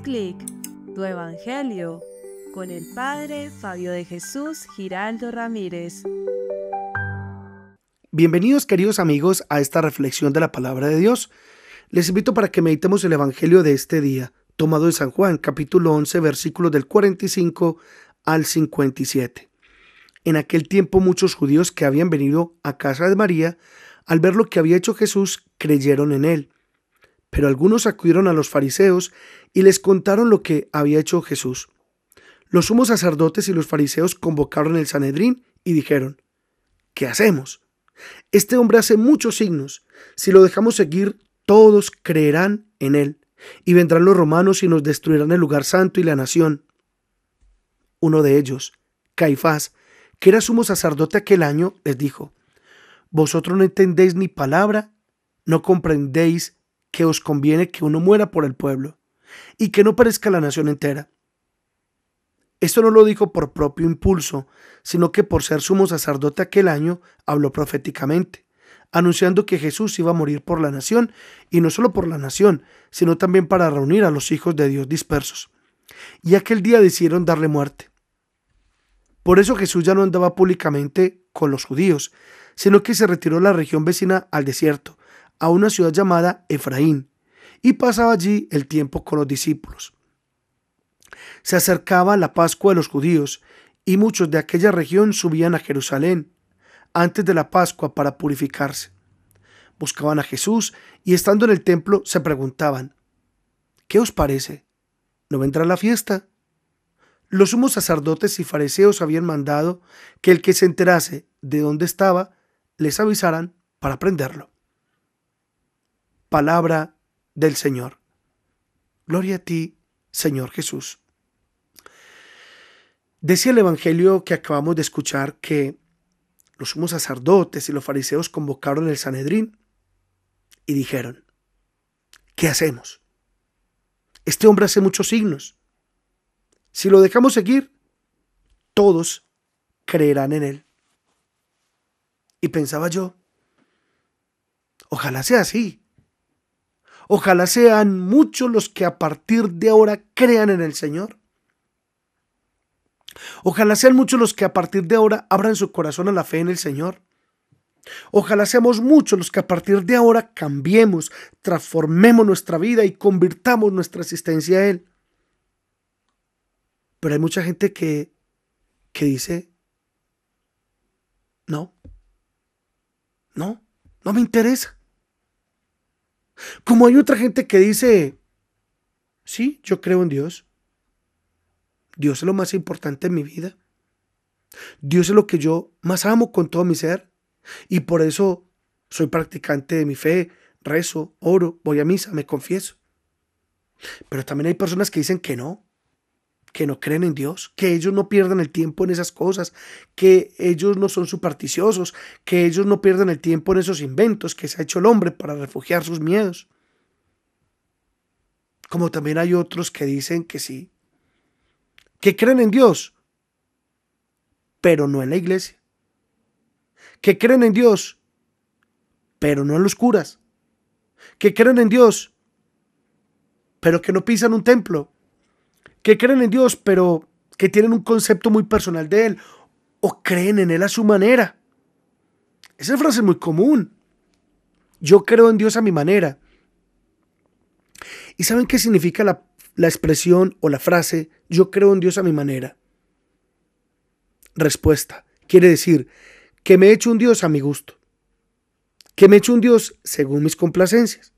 un clic, tu evangelio, con el Padre Fabio de Jesús Giraldo Ramírez. Bienvenidos, queridos amigos, a esta reflexión de la palabra de Dios. Les invito para que meditemos el evangelio de este día, tomado de San Juan, capítulo 11, versículos del 45 al 57. En aquel tiempo muchos judíos que habían venido a casa de María, al ver lo que había hecho Jesús, creyeron en él. Pero algunos acudieron a los fariseos y les contaron lo que había hecho Jesús. Los sumos sacerdotes y los fariseos convocaron el Sanedrín y dijeron: ¿qué hacemos? Este hombre hace muchos signos. Si lo dejamos seguir, todos creerán en él. Y vendrán los romanos y nos destruirán el lugar santo y la nación. Uno de ellos, Caifás, que era sumo sacerdote aquel año, les dijo: ¿vosotros no entendéis ni palabra? ¿No comprendéis que os conviene que uno muera por el pueblo y que no perezca la nación entera? Esto no lo dijo por propio impulso, sino que por ser sumo sacerdote aquel año habló proféticamente, anunciando que Jesús iba a morir por la nación, y no solo por la nación, sino también para reunir a los hijos de Dios dispersos. Y aquel día decidieron darle muerte. Por eso Jesús ya no andaba públicamente con los judíos, sino que se retiró a la región vecina al desierto, a una ciudad llamada Efraín, y pasaba allí el tiempo con los discípulos. Se acercaba la Pascua de los judíos, y muchos de aquella región subían a Jerusalén antes de la Pascua para purificarse. Buscaban a Jesús y estando en el templo se preguntaban: ¿qué os parece? ¿No vendrá la fiesta? Los sumos sacerdotes y fariseos habían mandado que el que se enterase de dónde estaba les avisaran para prenderlo. Palabra del Señor. Gloria a ti, Señor Jesús. Decía el evangelio que acabamos de escuchar que los sumos sacerdotes y los fariseos convocaron el Sanedrín y dijeron: ¿qué hacemos? Este hombre hace muchos signos. Si lo dejamos seguir, todos creerán en él. Y pensaba yo: ojalá sea así. Ojalá sean muchos los que a partir de ahora crean en el Señor. Ojalá sean muchos los que a partir de ahora abran su corazón a la fe en el Señor. Ojalá seamos muchos los que a partir de ahora cambiemos, transformemos nuestra vida y convirtamos nuestra existencia a Él. Pero hay mucha gente que dice: no me interesa. Como hay otra gente que dice: sí, yo creo en Dios. Dios es lo más importante en mi vida. Dios es lo que yo más amo con todo mi ser. Y por eso soy practicante de mi fe, rezo, oro, voy a misa, me confieso. Pero también hay personas que dicen que no creen en Dios, que ellos no pierden el tiempo en esas cosas, que ellos no son supersticiosos, que ellos no pierden el tiempo en esos inventos que se ha hecho el hombre para refugiar sus miedos. Como también hay otros que dicen que sí, que creen en Dios, pero no en la iglesia, que creen en Dios, pero no en los curas, que creen en Dios, pero que no pisan un templo, que creen en Dios, pero que tienen un concepto muy personal de Él, o creen en Él a su manera. Esa frase es muy común. Yo creo en Dios a mi manera. ¿Y saben qué significa la expresión o la frase yo creo en Dios a mi manera? Respuesta: quiere decir que me he hecho un Dios a mi gusto, que me he hecho un Dios según mis complacencias,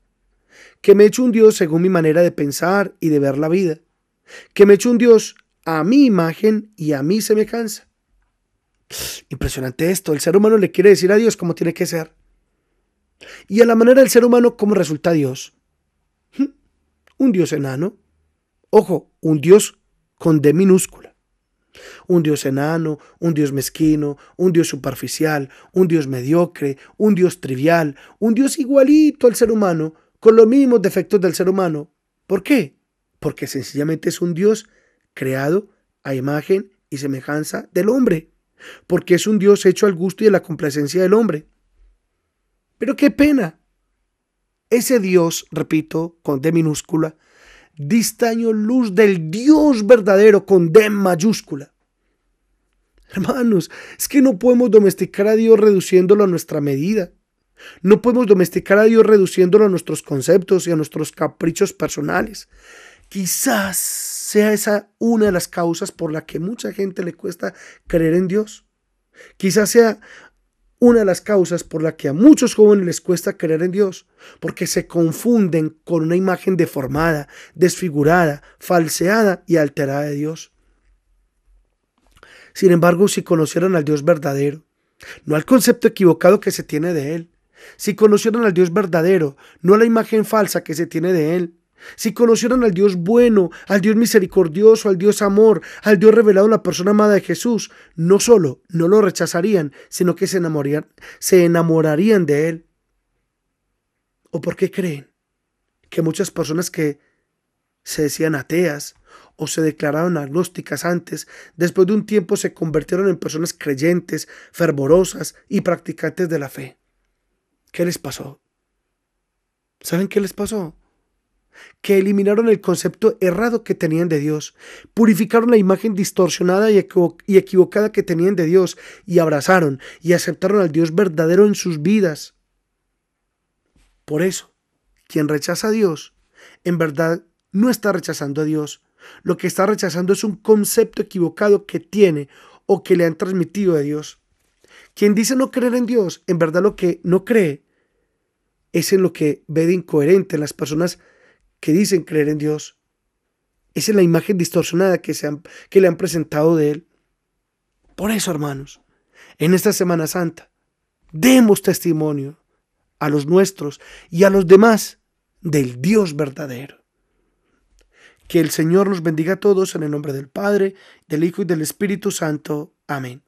que me he hecho un Dios según mi manera de pensar y de ver la vida, que me he hecho un Dios a mi imagen y a mi semejanza. Impresionante esto. El ser humano le quiere decir a Dios cómo tiene que ser. Y a la manera del ser humano, ¿cómo resulta Dios? Un Dios enano. Ojo, un Dios con D minúscula. Un Dios enano, un Dios mezquino, un Dios superficial, un Dios mediocre, un Dios trivial, un Dios igualito al ser humano, con los mismos defectos del ser humano. ¿Por qué? Porque sencillamente es un Dios creado a imagen y semejanza del hombre. Porque es un Dios hecho al gusto y a la complacencia del hombre. Pero qué pena. Ese Dios, repito, con D minúscula, dista años luz del Dios verdadero con D mayúscula. Hermanos, es que no podemos domesticar a Dios reduciéndolo a nuestra medida. No podemos domesticar a Dios reduciéndolo a nuestros conceptos y a nuestros caprichos personales. Quizás sea esa una de las causas por la que mucha gente le cuesta creer en Dios. Quizás sea una de las causas por la que a muchos jóvenes les cuesta creer en Dios, porque se confunden con una imagen deformada, desfigurada, falseada y alterada de Dios. Sin embargo, si conocieran al Dios verdadero, no al concepto equivocado que se tiene de Él, si conocieran al Dios verdadero, no a la imagen falsa que se tiene de Él, si conocieran al Dios bueno, al Dios misericordioso, al Dios amor, al Dios revelado en la persona amada de Jesús, no solo no lo rechazarían, sino que se enamorarían de Él. ¿O por qué creen que muchas personas que se decían ateas o se declararon agnósticas antes, después de un tiempo se convirtieron en personas creyentes, fervorosas y practicantes de la fe? ¿Qué les pasó? ¿Saben qué les pasó? Que eliminaron el concepto errado que tenían de Dios, purificaron la imagen distorsionada y equivocada que tenían de Dios y abrazaron y aceptaron al Dios verdadero en sus vidas. Por eso, quien rechaza a Dios, en verdad no está rechazando a Dios. Lo que está rechazando es un concepto equivocado que tiene o que le han transmitido de Dios. Quien dice no creer en Dios, en verdad lo que no cree es en lo que ve de incoherente en las personas que dicen creer en Dios. Esa es la imagen distorsionada que le han presentado de Él. Por eso, hermanos, en esta Semana Santa, demos testimonio a los nuestros y a los demás del Dios verdadero. Que el Señor nos bendiga a todos en el nombre del Padre, del Hijo y del Espíritu Santo. Amén.